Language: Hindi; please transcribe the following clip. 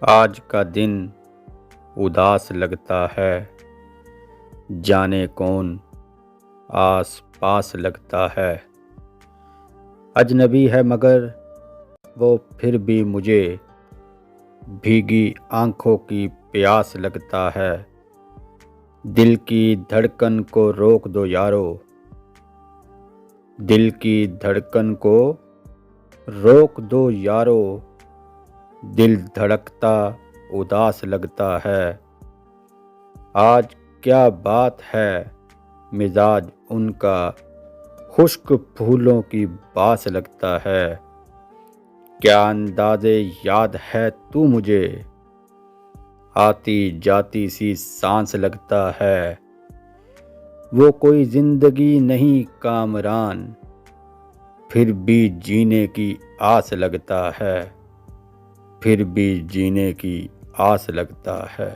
आज का दिन उदास लगता है, जाने कौन आस पास लगता है। अजनबी है मगर वो फिर भी मुझे भीगी आंखों की प्यास लगता है। दिल की धड़कन को रोक दो यारो, दिल की धड़कन को रोक दो यारो। दिल धड़कता उदास लगता है। आज क्या बात है, मिजाज उनका खुश्क फूलों की बास लगता है। क्या अंदाज़े याद है तू मुझे, आती जाती सी सांस लगता है। वो कोई जिंदगी नहीं कामरान, फिर भी जीने की आस लगता है, फिर भी जीने की आस लगता है।